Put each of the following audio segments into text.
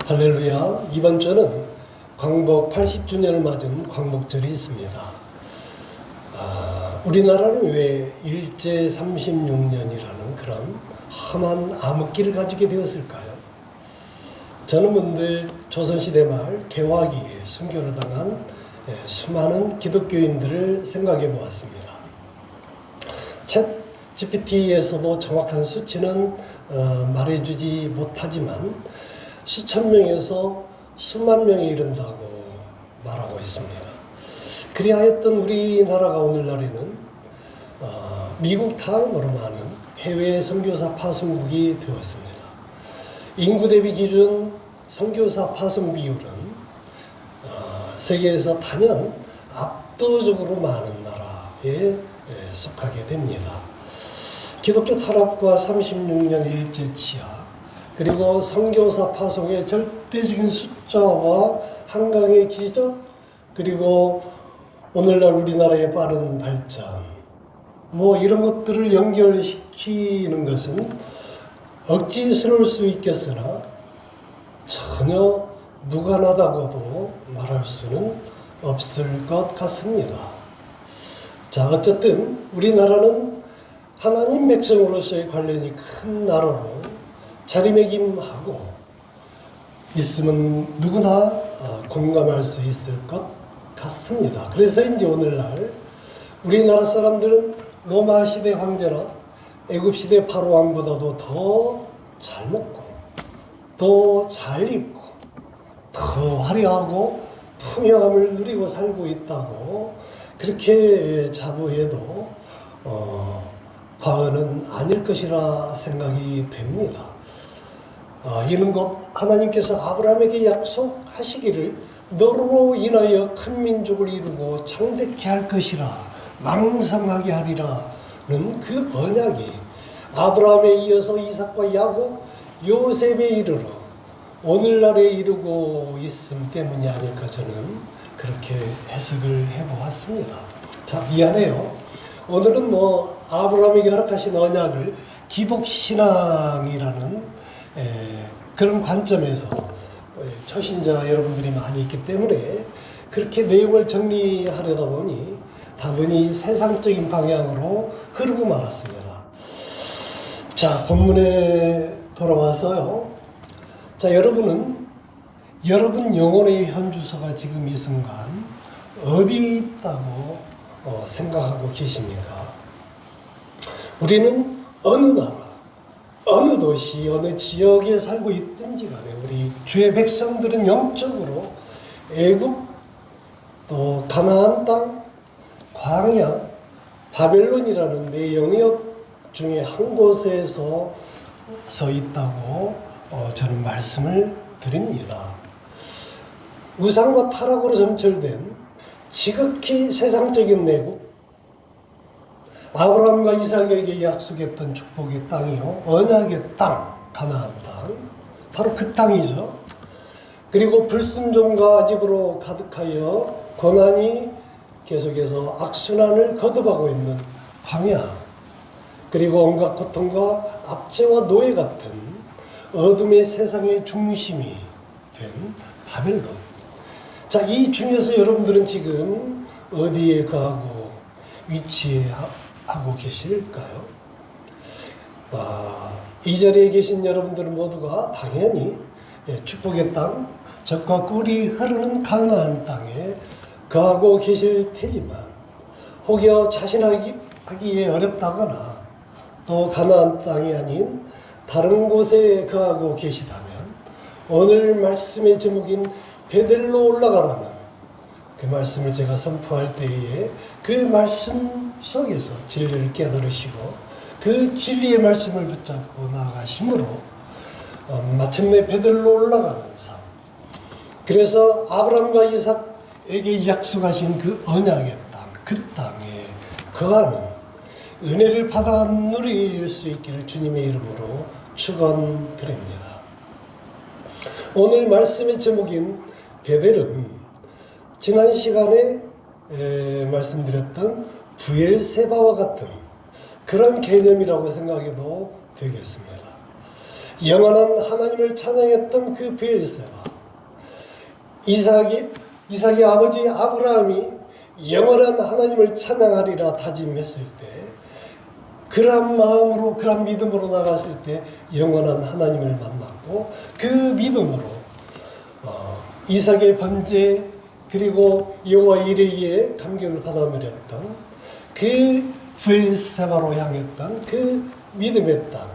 할렐루야. 이번 주는 광복 80주년을 맞은 광복절이 있습니다. 우리나라는 왜 일제 36년이라는 그런 험한 암흑기를 가지게 되었을까요? 저는 문득 조선시대 말 개화기에 순교를 당한 수많은 기독교인들을 생각해 보았습니다. 챗 GPT에서도 정확한 수치는 말해주지 못하지만 수천 명에서 수만 명에 이른다고 말하고 있습니다. 그리하였던 우리나라가 오늘날에는 미국 다음으로 많은 해외 선교사 파송국이 되었습니다. 인구 대비 기준 선교사 파송 비율은 세계에서 단연 압도적으로 많은 나라에 속하게 됩니다. 기독교 탄압과 36년 일제 치하, 그리고 선교사 파송의 절대적인 숫자와 한강의 기적, 그리고 오늘날 우리나라의 빠른 발전, 이런 것들을 연결시키는 것은 억지스러울 수 있겠으나 전혀 무관하다고도 말할 수는 없을 것 같습니다. 자, 어쨌든 우리나라는 하나님 백성으로서의 관련이 큰 나라로 자리매김하고 있으면 누구나 공감할 수 있을 것 같습니다. 그래서 이제 오늘날 우리나라 사람들은 로마 시대 황제나 애굽 시대 바로 왕보다도 더 잘 먹고 더 잘 입고 더 화려하고 풍요함을 누리고 살고 있다고 그렇게 자부해도 과언은 아닐 것이라 생각이 됩니다. 이는 곧 하나님께서 아브라함에게 약속하시기를 너로 인하여 큰 민족을 이루고 창대케 할 것이라, 왕성하게 하리라는 그 언약이 아브라함에 이어서 이삭과 야곱, 요셉에 이르러 오늘날에 이루고 있음 때문이 아닐까 저는 그렇게 해석을 해보았습니다. 자, 미안해요. 오늘은 아브라함에게 허락하신 언약을 기복신앙이라는 그런 관점에서 초신자 여러분들이 많이 있기 때문에 그렇게 내용을 정리하려다 보니 다분히 세상적인 방향으로 흐르고 말았습니다. 자, 본문에 돌아와서요. 자, 여러분 영혼의 현주소가 지금 이 순간 어디 있다고 생각하고 계십니까? 우리는 어느 나라, 어느 도시, 어느 지역에 살고 있든지 간에 우리 주의 백성들은 영적으로 애굽, 또 가나안 땅, 광야, 바벨론이라는 내 영역 중에 한 곳에서 서 있다고 저는 말씀을 드립니다. 우상과 타락으로 점철된 지극히 세상적인 내국, 아브라함과 이삭에게 약속했던 축복의 땅이요, 언약의 땅, 가나안 땅, 바로 그 땅이죠. 그리고 불순종과 아집으로 가득하여 고난이 계속해서 악순환을 거듭하고 있는 광야, 그리고 온갖 고통과 압제와 노예 같은 어둠의 세상의 중심이 된 바벨론. 자, 이 중에서 여러분들은 지금 어디에 거하고 위치하고 계실까요? 이 자리에 계신 여러분들 모두가 당연히 축복의 땅, 젖과 꿀이 흐르는 가나안 땅에 거하고 계실 테지만 혹여 자신하기에 어렵다거나 또 가나안 땅이 아닌 다른 곳에 거하고 계시다면 오늘 말씀의 제목인 베델로 올라가라는 그 말씀을 제가 선포할 때에 그 말씀 속에서 진리를 깨달으시고 그 진리의 말씀을 붙잡고 나아가심으로 마침내 베델로 올라가는 삶. 그래서 아브라함과 이삭에게 약속하신 그 언약의 땅, 그 땅에 거하는 은혜를 받아 누릴 수 있기를 주님의 이름으로 축원드립니다. 오늘 말씀의 제목인 베델은 지난 시간에 말씀드렸던 부엘세바와 같은 그런 개념이라고 생각해도 되겠습니다. 영원한 하나님을 찬양했던 그 브엘세바, 이삭의 아버지 아브라함이 영원한 하나님을 찬양하리라 다짐했을 때, 그런 마음으로 그런 믿음으로 나갔을 때 영원한 하나님을 만났고, 그 믿음으로 이삭의 번제 그리고 여호와 이레에 감격을 받아 누렸던 그 브엘세바로 향했던 그 믿음의 땅,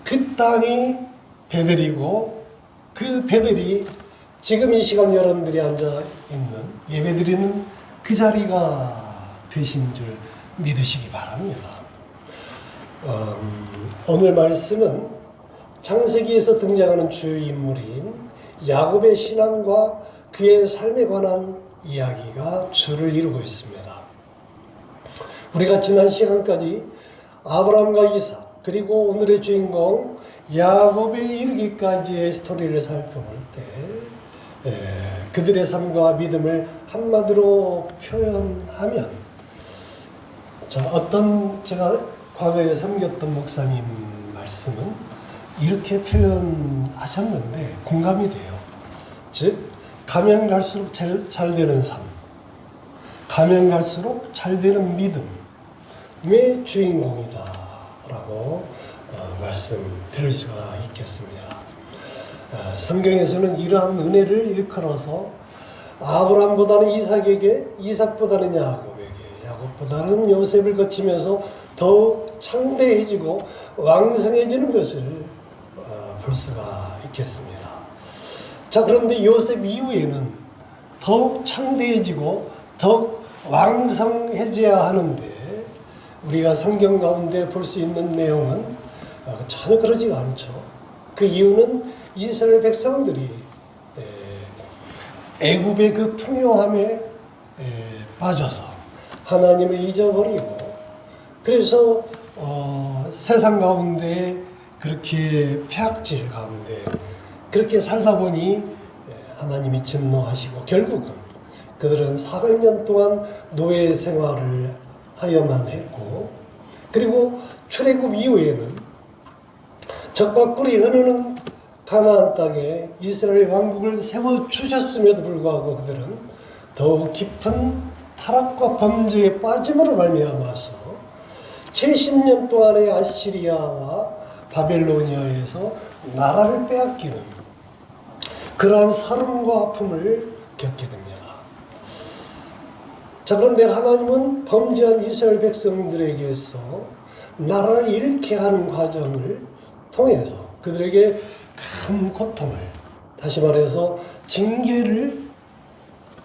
그 땅이 베델이고, 그 베델이 지금 이 시간 여러분들이 앉아 있는 예배드리는 그 자리가 되신 줄 믿으시기 바랍니다. 오늘 말씀은 창세기에서 등장하는 주요 인물인 야곱의 신앙과 그의 삶에 관한 이야기가 주를 이루고 있습니다. 우리가 지난 시간까지 아브라함과 이삭 그리고 오늘의 주인공 야곱에 이르기까지의 스토리를 살펴볼 때 그들의 삶과 믿음을 한마디로 표현하면, 어떤 제가 과거에 섬겼던 목사님 말씀은 이렇게 표현하셨는데 공감이 돼요. 즉, 가면 갈수록 잘 되는 삶, 가면 갈수록 잘 되는 믿음의 주인공이다라고 말씀드릴 수가 있겠습니다. 성경에서는 이러한 은혜를 일컬어서 아브라함보다는 이삭에게, 이삭보다는 야곱에게, 야곱보다는 요셉을 거치면서 더욱 창대해지고 왕성해지는 것을 볼 수가 있겠습니다. 자, 그런데 요셉 이후에는 더욱 창대해지고 더욱 왕성해져야 하는데, 우리가 성경 가운데 볼 수 있는 내용은 전혀 그러지가 않죠. 그 이유는 이스라엘 백성들이 애굽의 그 풍요함에 빠져서 하나님을 잊어버리고, 그래서 세상 가운데 그렇게 폐악질 가운데 그렇게 살다 보니 하나님이 진노하시고, 결국은 그들은 400년 동안 노예 생활을 하여만 했고, 그리고 출애굽 이후에는 적과 꿀이 흐르는 가나안 땅에 이스라엘 왕국을 세워주셨음에도 불구하고 그들은 더욱 깊은 타락과 범죄에 빠짐으로 말미암아서 70년 동안의 아시리아와 바벨로니아에서 나라를 빼앗기는 그러한 살음과 아픔을 겪게 됩니다. 자, 그런데 하나님은 범죄한 이스라엘 백성들에게서 나라를 잃게 하는 과정을 통해서 그들에게 큰 고통을, 다시 말해서 징계를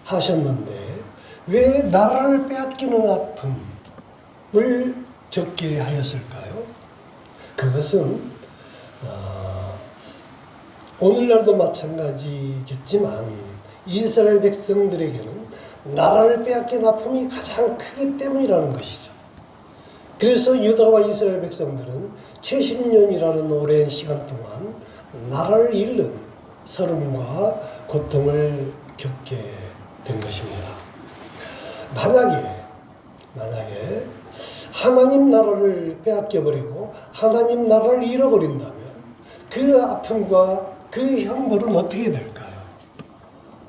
하셨는데, 왜 나라를 빼앗기는 아픔을 겪게 하였을까요? 그것은 오늘날도 마찬가지겠지만 이스라엘 백성들에게는 나라를 빼앗긴 아픔이 가장 크기 때문이라는 것이죠. 그래서 유다와 이스라엘 백성들은 70년이라는 오랜 시간 동안 나라를 잃는 서름과 고통을 겪게 된 것입니다. 만약에 하나님 나라를 빼앗겨버리고 하나님 나라를 잃어버린다면 그 아픔과 그 형벌은 어떻게 될까요?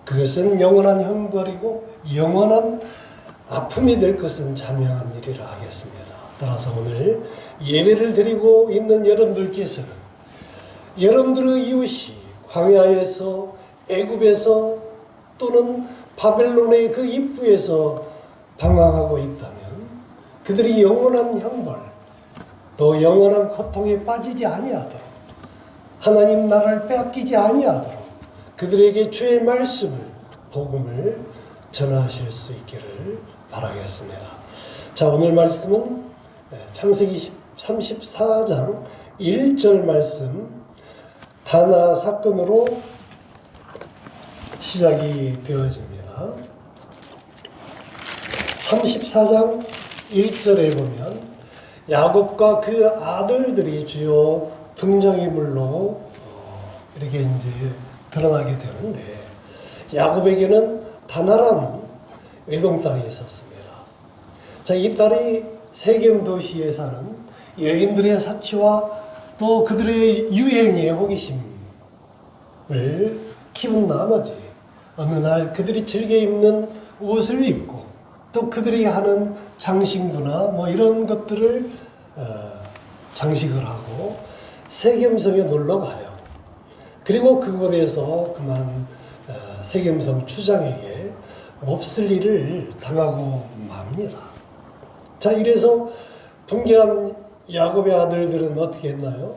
그것은 영원한 형벌이고 영원한 아픔이 될 것은 자명한 일이라 하겠습니다. 따라서 오늘 예배를 드리고 있는 여러분들께서는 여러분들의 이웃이 광야에서, 애굽에서 또는 바벨론의 그 입구에서 방황하고 있다면 그들이 영원한 형벌, 또 영원한 고통에 빠지지 아니하도록, 하나님 나라를 빼앗기지 아니하도록 그들에게 주의 말씀을, 복음을 전하실 수 있기를 바라겠습니다. 자, 오늘 말씀은 창세기 34장 1절 말씀, 다나 사건으로 시작이 되어집니다. 34장 1절에 보면 야곱과 그 아들들이 주요 등장인물로 이렇게 이제 드러나게 되는데, 야곱에게는 다나라는 외동딸이 있었습니다. 자, 이 딸이 세겜 도시에 사는 여인들의 사치와 또 그들의 유행에 호기심을 키운 나머지 어느 날 그들이 즐겨 입는 옷을 입고 또 그들이 하는 장신구나 뭐 이런 것들을 장식을 하고 세겜성에 놀러 가요. 그리고 그곳에서 그만 세겜성 추장에게 몹쓸 일을 당하고 맙니다. 자, 이래서 분개한 야곱의 아들들은 어떻게 했나요?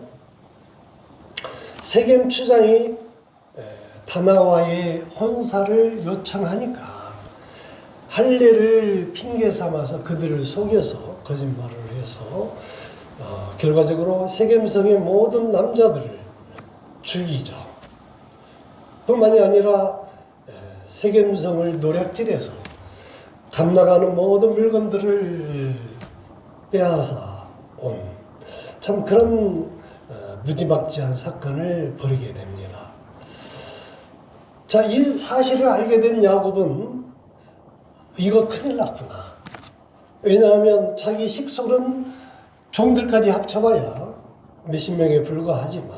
세겜 추장이 다나와의 혼사를 요청하니까 할례를 핑계 삼아서 그들을 속여서 거짓말을 해서 결과적으로 세겜성의 모든 남자들을 죽이죠. 뿐만이 아니라 세겜성을 노략질해서 감나가는 모든 물건들을 빼앗아 온 참 그런 무지막지한 사건을 벌이게 됩니다. 자, 이 사실을 알게 된 야곱은 이거 큰일 났구나. 왜냐하면 자기 식솔은 종들까지 합쳐봐야 몇십 명에 불과하지만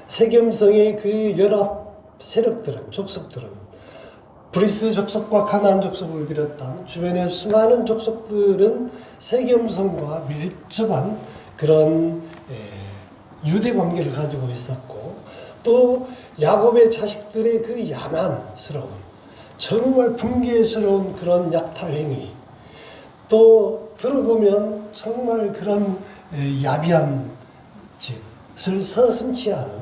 세겜성의 그 연합 세력들은, 족속들은 브리스 족속과 가나안 족속을 비롯한 주변의 수많은 족속들은 세겜성과 밀접한 그런 유대 관계를 가지고 있었고, 또 야곱의 자식들의 그 야만스러운, 정말 분개스러운 그런 약탈 행위, 또 들어보면 정말 그런 야비한 짓을 서슴지 않은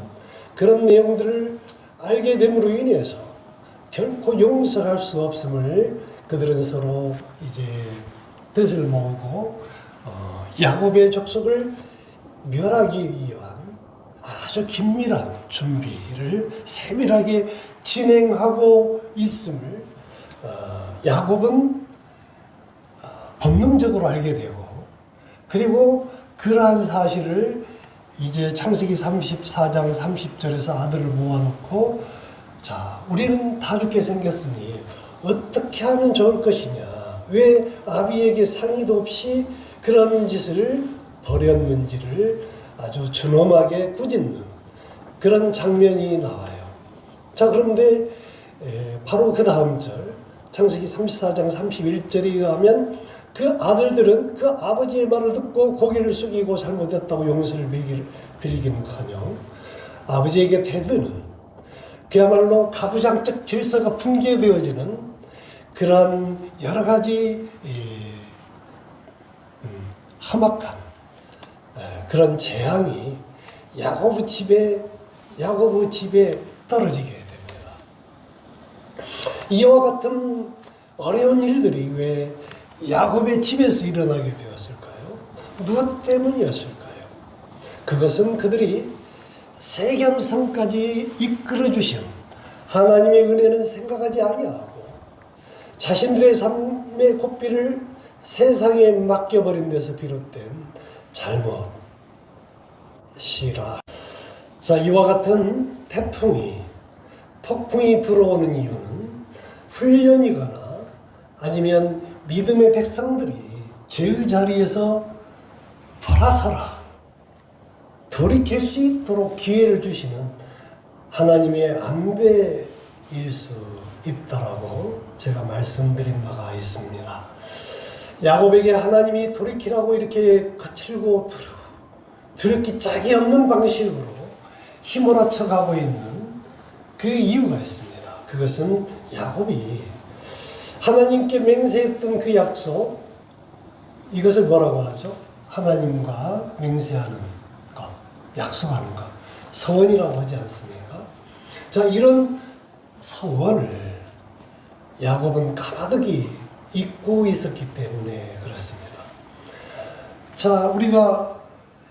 그런 내용들을 알게 됨으로 인해서 결코 용서할 수 없음을 그들은 서로 이제 뜻을 모으고 야곱의 족속을 멸하기 위한 아주 긴밀한 준비를 세밀하게 진행하고 있음을 야곱은 본능적으로 알게 되고, 그리고 그러한 사실을 이제 창세기 34장 30절에서 아들을 모아놓고, 자, 우리는 다 죽게 생겼으니 어떻게 하면 좋을 것이냐, 왜 아비에게 상의도 없이 그런 짓을 벌였는지를 아주 준엄하게 꾸짖는 그런 장면이 나와요. 자, 그런데 바로 그 다음 절 창세기 34장 31절에 의하면 그 아들들은 그 아버지의 말을 듣고 고개를 숙이고 잘못했다고 용서를 빌기는커녕 아버지에게 대드는 그야말로 가부장적 질서가 붕괴되어지는 그런 여러 가지 험악한 그런 재앙이 야고보 집에 떨어지게 됩니다. 이와 같은 어려운 일들이 왜 야곱의 집에서 일어나게 되었을까요? 무엇 때문이었을까요? 그것은 그들이 세겜성까지 이끌어 주신 하나님의 은혜는 생각하지 아니하고 자신들의 삶의 고삐를 세상에 맡겨버린 데서 비롯된 잘못이라. 자, 이와 같은 폭풍이 불어오는 이유는 훈련이거나 아니면 믿음의 백성들이 죄의 자리에서 돌아서라, 돌이킬 수 있도록 기회를 주시는 하나님의 안배일 수 있다라고 제가 말씀드린 바가 있습니다. 야곱에게 하나님이 돌이키라고 이렇게 거칠고 두렵기 짝이 없는 방식으로 휘몰아쳐 가고 있는 그 이유가 있습니다. 그것은 야곱이 하나님께 맹세했던 그 약속, 이것을 뭐라고 하죠? 하나님과 맹세하는 것, 약속하는 것, 서원이라고 하지 않습니까? 자, 이런 서원을 야곱은 가마득이 잊고 있었기 때문에 그렇습니다. 자, 우리가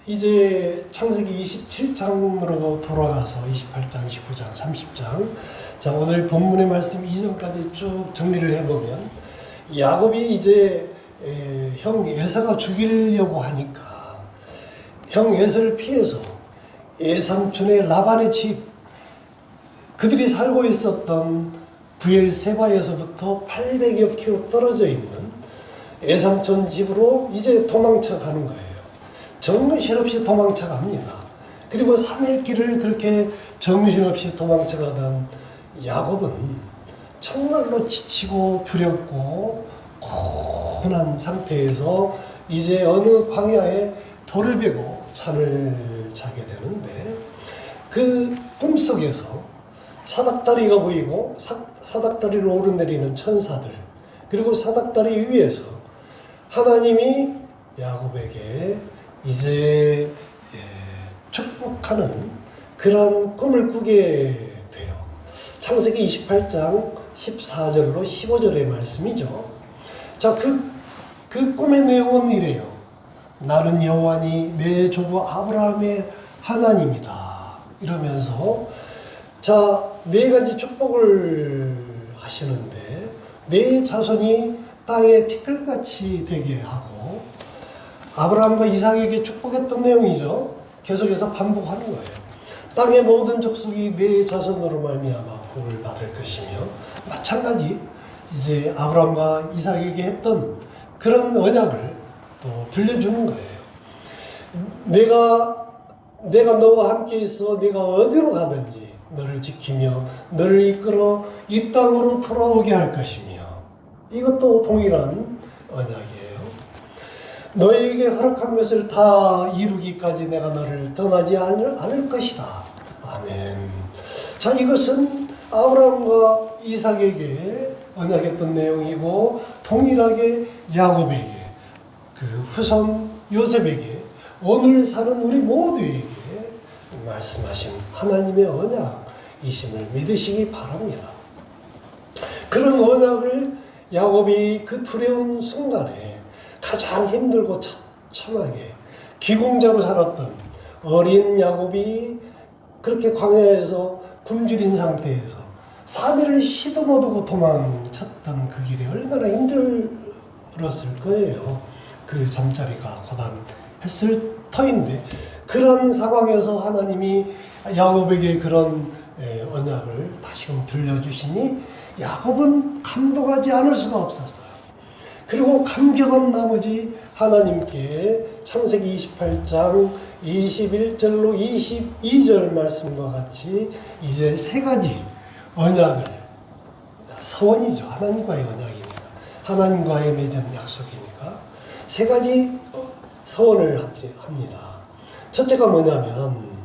이제 창세기 27장으로 돌아가서 28장, 29장, 30장, 자, 오늘 본문의 말씀 이전까지 쭉 정리를 해보면 야곱이 이제 형 에사가 죽이려고 하니까 형 에사를 피해서 에삼촌의 라반의 집, 그들이 살고 있었던 부엘세바에서부터 800여 킬로 떨어져 있는 에삼촌 집으로 이제 도망쳐 가는 거예요. 정신없이 도망쳐 갑니다. 그리고 3일 길을 그렇게 정신없이 도망쳐 가던 야곱은 정말로 지치고 두렵고 고단한 상태에서 이제 어느 광야에 돌을 베고 잠을 자게 되는데, 그 꿈속에서 사닥다리가 보이고 사닥다리로 오르내리는 천사들, 그리고 사닥다리 위에서 하나님이 야곱에게 이제 축복하는 그런 꿈을 꾸게 돼요. 창세기 28장 14절로 15절의 말씀이죠. 자, 그 꿈의 내용은 이래요. 나는 여호와니 내 조부 아브라함의 하나님이다. 이러면서 자, 네 가지 축복을 하시는데, 네 자손이 땅에 티끌같이 되게 하고, 아브라함과 이삭에게 축복했던 내용이죠. 계속해서 반복하는 거예요. 땅의 모든 족속이 네 자손으로 말미암아 복을 받을 것이며, 마찬가지 이제 아브라함과 이삭에게 했던 그런 언약을 또 들려주는 거예요. 내가 너와 함께 있어 네가 어디로 가든지 너를 지키며 너를 이끌어 이 땅으로 돌아오게 할 것이며, 이것도 동일한 언약이에요. 너에게 허락한 것을 다 이루기까지 내가 너를 떠나지 않을 것이다. 아멘. 자, 이것은 아브라함과 이삭에게 언약했던 내용이고, 동일하게 야곱에게, 그 후손 요셉에게, 오늘 사는 우리 모두에게 말씀하신 하나님의 언약이심을 믿으시기 바랍니다. 그런 언약을 야곱이 그 두려운 순간에 가장 힘들고 처참하게 기공자로 살았던 어린 야곱이 그렇게 광야에서 굶주린 상태에서 3일을 시도 못 하고 도망쳤던 그 길이 얼마나 힘들었을 거예요. 그 잠자리가 고단했을 터인데, 그런 상황에서 하나님이 야곱에게 그런 언약을 다시금 들려주시니 야곱은 감동하지 않을 수가 없었어요. 그리고 감격한 나머지 하나님께 창세기 28장 21절로 22절 말씀과 같이 이제 세 가지 언약을, 서원이죠. 하나님과의 언약이니까, 하나님과의 맺은 약속이니까 세 가지 서원을 합니다. 첫째가 뭐냐면,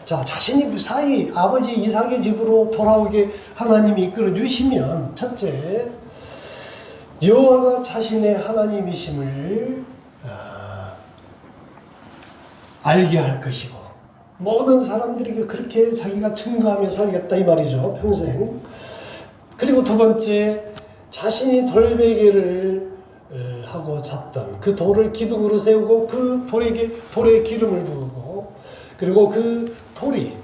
자, 자신이 무사히 아버지 이삭의 집으로 돌아오게 하나님이 이끌어 주시면, 첫째, 여호와가 자신의 하나님이심을 알게 할 것이고, 모든 사람들에게 그렇게 자기가 증거하며 살겠다 이 말이죠, 평생. 그리고 두 번째, 자신이 돌베개를 하고 잤던 그 돌을 기둥으로 세우고 그 돌에 기름을 부으고, 그리고 그 돌이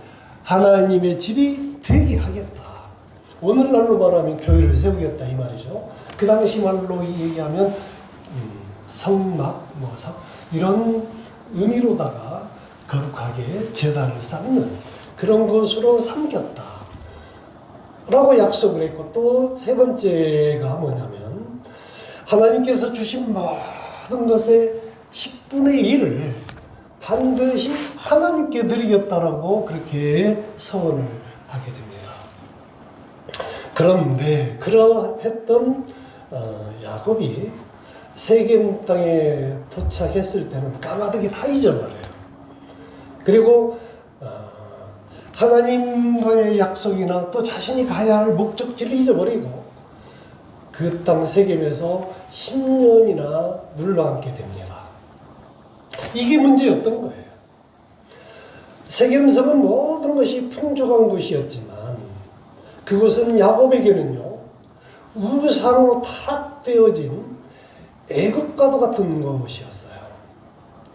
하나님의 집이 되게 하겠다. 오늘날로 말하면 교회를 세우겠다 이 말이죠. 그 당시 말로 얘기하면 성막, 이런 의미로다가 거룩하게 제단을 쌓는 그런 것으로 삼겼다 라고 약속을 했고, 또 세 번째가 뭐냐면, 하나님께서 주신 모든 것의 10분의 1을 반드시 하나님께 드리겠다라고 그렇게 서원을 하게 됩니다. 그런데 그러했던 야곱이 세겜 땅에 도착했을 때는 까마득히 다 잊어버려요. 그리고 하나님과의 약속이나 또 자신이 가야 할 목적지를 잊어버리고 그 땅 세겜에서 10년이나 눌러앉게 됩니다. 이게 문제였던 거예요. 세겜성은 모든 것이 풍족한 곳이었지만 그것은 야곱에게는요, 우상으로 타락되어진 애국과도 같은 곳이었어요.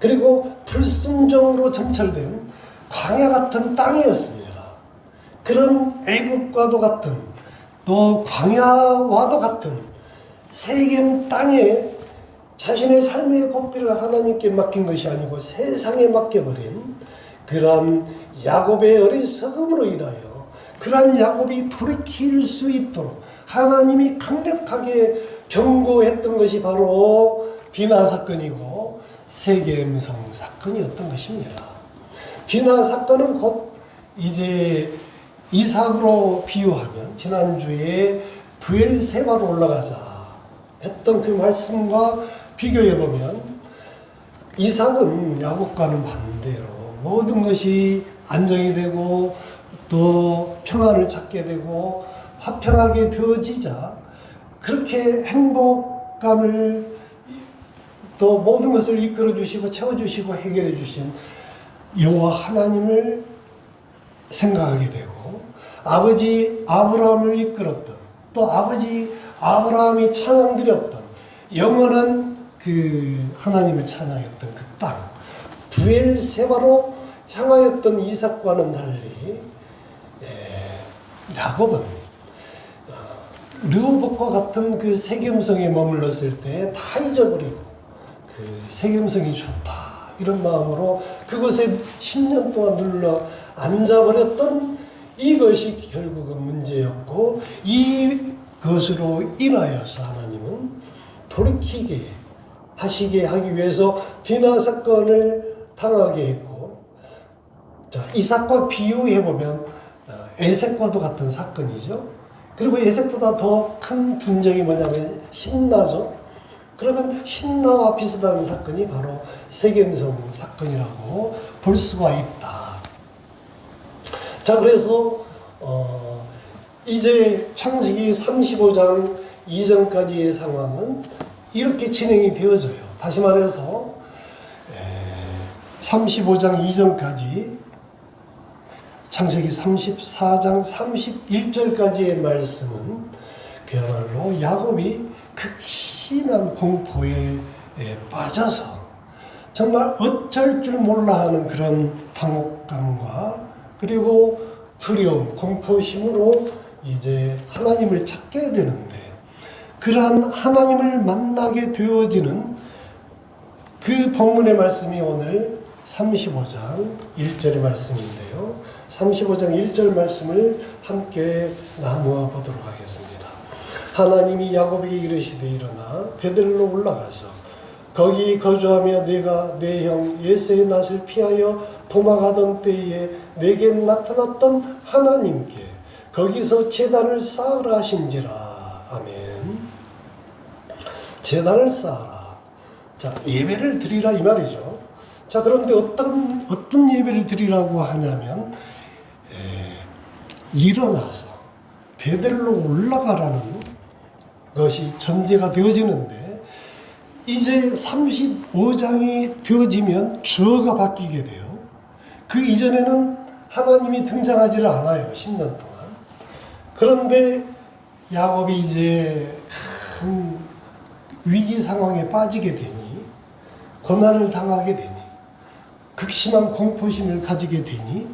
그리고 불순종으로 점철된 광야 같은 땅이었습니다. 그런 애국과도 같은, 또 광야와도 같은 세겜 땅에 자신의 삶의 고삐를 하나님께 맡긴 것이 아니고 세상에 맡겨버린 그러한 야곱의 어리석음으로 인하여 그러한 야곱이 돌이킬 수 있도록 하나님이 강력하게 경고했던 것이 바로 디나 사건이고, 세겜성 사건이었던 것입니다. 디나 사건은 곧 이제 이삭으로 비유하면 지난주에 브엘세바로 올라가자 했던 그 말씀과 비교해 보면 이삭은 야곱과는 반대로 모든 것이 안정이 되고 또 평안을 찾게 되고 화평하게 되어지자 그렇게 행복감을 또 모든 것을 이끌어 주시고 채워 주시고 해결해 주신 여호와 하나님을 생각하게 되고 아버지 아브라함을 이끌었던 또 아버지 아브라함이 찬양드렸던 영원한 그 하나님을 찬양했던 그 땅 브엘세바로 향하였던 이삭과는 달리 야곱은 르호봇과 같은 그 세겜성에 머물렀을 때 다 잊어버리고 그 세겜성이 좋다 이런 마음으로 그곳에 10년 동안 눌러 앉아버렸던 이것이 결국은 문제였고 이것으로 인하여서 하나님은 돌이키게 하시게 하기 위해서 디나 사건을 당하게 했고 자, 이삭과 비유해보면 에색과도 같은 사건이죠. 그리고 에색보다 더 큰 분쟁이 뭐냐면 신나죠. 그러면 신나와 비슷한 사건이 바로 세겜성 사건이라고 볼 수가 있다. 자, 그래서 이제 창세기 35장 이전까지의 상황은 이렇게 진행이 되어져요. 다시 말해서 35장 이전까지 창세기 34장 31절까지의 말씀은 그야말로 야곱이 극심한 공포에 빠져서 정말 어쩔 줄 몰라 하는 그런 당혹감과 그리고 두려움, 공포심으로 이제 하나님을 찾게 되는데 그러한 하나님을 만나게 되어지는 그 본문의 말씀이 오늘 35장 1절의 말씀인데요. 35장 1절 말씀을 함께 나누어 보도록 하겠습니다. 하나님이 야곱에게 이르시되 일어나 베들로 올라가서 거기 거주하며 내가 내 형 예세의 낯을 피하여 도망하던 때에 내게 나타났던 하나님께 거기서 제단을 쌓으라 하신지라. 아멘. 제단을 쌓아라. 자, 예배를 드리라 이 말이죠. 자, 그런데 어떤 예배를 드리라고 하냐면 일어나서 베들로 올라가라는 것이 전제가 되어지는데 이제 35장이 되어지면 주어가 바뀌게 돼요. 그 이전에는 하나님이 등장하지를 않아요. 10년 동안. 그런데 야곱이 이제 큰 위기 상황에 빠지게 되니 고난을 당하게 되니 극심한 공포심을 가지게 되니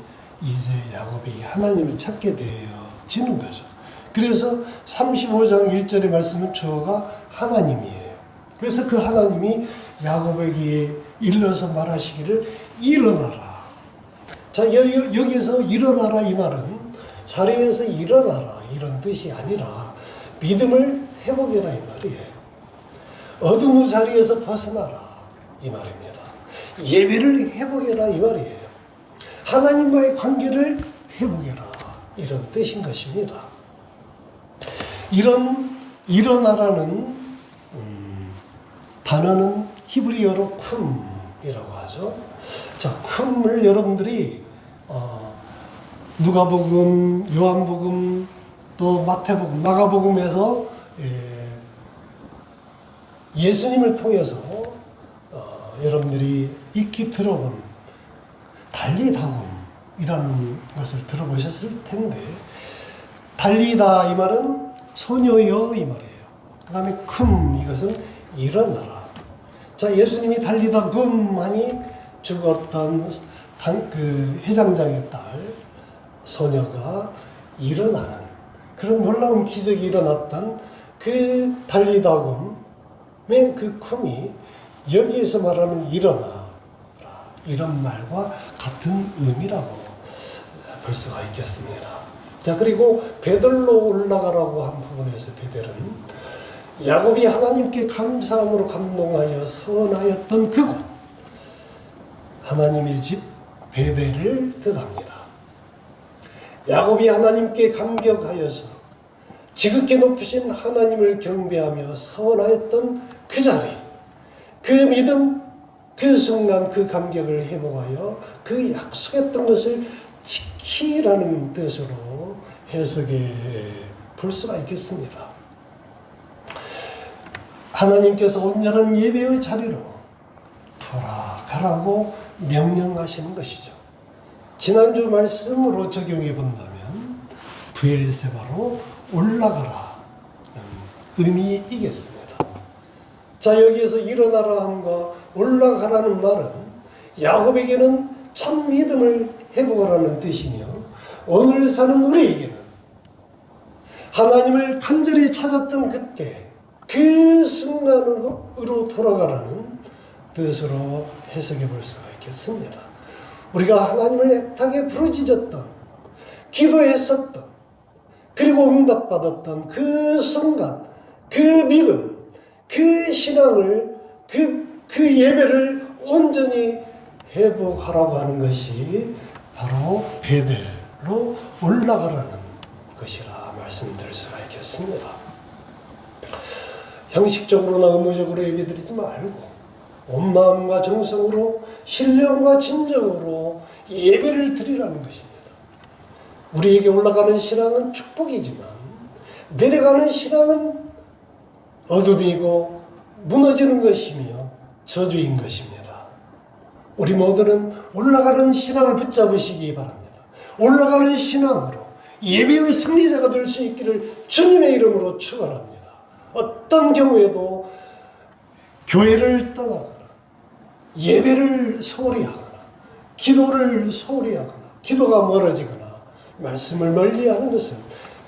이제 야곱이 하나님을 찾게 되어지는 거죠. 그래서 35장 1절의 말씀은 주어가 하나님이에요. 그래서 그 하나님이 야곱에게 일러서 말하시기를 일어나라. 자, 여기서 일어나라 이 말은 자리에서 일어나라 이런 뜻이 아니라 믿음을 회복해라 이 말이에요. 어둠의 자리에서 벗어나라 이 말입니다. 예배를 회복해라 이 말이에요. 하나님과의 관계를 회복해라 이런 뜻인 것입니다. 이런 일어나라는 단어는 히브리어로 쿰이라고 하죠. 자, 쿰을 여러분들이 누가복음, 요한복음, 또 마태복음, 마가복음에서 예수님을 통해서 여러분들이 익히 들어본 달리다움이라는 것을 들어보셨을 텐데 달리다 이 말은 소녀여 이 말이에요. 그 다음에 쿰 이것은 일어나라. 자, 예수님이 달리다 금하니 죽었던 그 회장장의 딸 소녀가 일어나는 그런 놀라운 기적이 일어났던 그 달리다금의 그 쿰이 여기에서 말하는 일어나 이런 말과 같은 의미라고 볼 수가 있겠습니다. 자, 그리고 베들로 올라가라고 한 부분에서 베델은 야곱이 하나님께 감사함으로 감동하여 서원하였던 그곳, 하나님의 집 베델을 뜻합니다. 야곱이 하나님께 감격하여서 지극히 높으신 하나님을 경배하며 서원하였던 그 자리, 그 믿음, 그 순간 그 감격을 회복하여 그 약속했던 것을 지키라는 뜻으로 해석해 볼 수가 있겠습니다. 하나님께서 온전한 예배의 자리로 돌아가라고 명령하시는 것이죠. 지난주 말씀으로 적용해 본다면 브엘세바로 올라가라는 의미이겠습니다. 자, 여기에서 일어나라 함과 올라가라는 말은 야곱에게는 참 믿음을 회복하라는 뜻이며 오늘 사는 우리에게는 하나님을 간절히 찾았던 그때 그 순간으로 돌아가라는 뜻으로 해석해 볼 수가 있겠습니다. 우리가 하나님을 애타게 부르짖었던, 기도했었던, 그리고 응답받았던 그 순간, 그 믿음, 그 신앙을, 그 예배를 온전히 회복하라고 하는 것이 바로 베델로 올라가라는 것이라 말씀드릴 수가 있겠습니다. 형식적으로나 의무적으로 예배드리지 말고 온 마음과 정성으로 신령과 진정으로 예배를 드리라는 것입니다. 우리에게 올라가는 신앙은 축복이지만 내려가는 신앙은 어둠이고 무너지는 것이며 저주인 것입니다. 우리 모두는 올라가는 신앙을 붙잡으시기 바랍니다. 올라가는 신앙으로 예배의 승리자가 될 수 있기를 주님의 이름으로 축원합니다. 어떤 경우에도 교회를 떠나거나 예배를 소홀히 하거나 기도를 소홀히 하거나 기도가 멀어지거나 말씀을 멀리하는 것은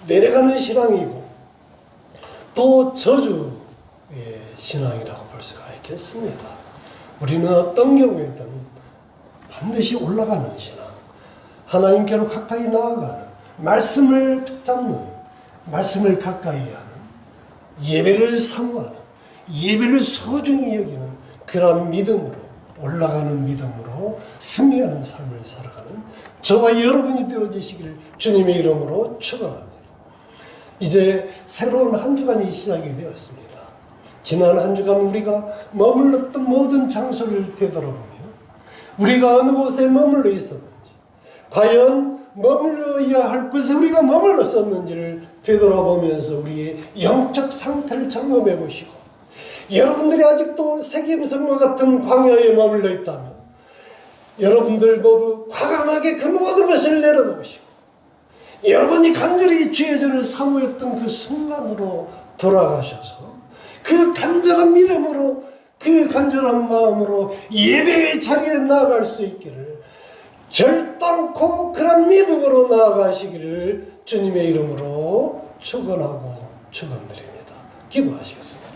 내려가는 신앙이고 또 저주의 신앙이라고 볼 수가 있겠습니다. 우리는 어떤 경우에든 반드시 올라가는 신앙, 하나님께로 가까이 나아가는, 말씀을 붙잡는, 말씀을 가까이 하는, 예배를 사모하는, 예배를 소중히 여기는 그런 믿음으로, 올라가는 믿음으로 승리하는 삶을 살아가는 저와 여러분이 되어지시기를 주님의 이름으로 축원합니다. 이제 새로운 한 주간이 시작이 되었습니다. 지난 한 주간 우리가 머물렀던 모든 장소를 되돌아보며 우리가 어느 곳에 머물러 있었는지, 과연 머물러야 할 곳에 우리가 머물렀었는지를 되돌아보면서 우리의 영적 상태를 점검해 보시고, 여러분들이 아직도 세겜성과 같은 광야에 머물러 있다면 여러분들 모두 과감하게 그 모든 것을 내려놓으시고 여러분이 간절히 주의 전을 사모했던 그 순간으로 돌아가셔서 그 간절한 믿음으로, 그 간절한 마음으로 예배의 자리에 나아갈 수 있기를, 절단코 그런 믿음으로 나아가시기를 주님의 이름으로 축원하고 축원드립니다. 기도하시겠습니다.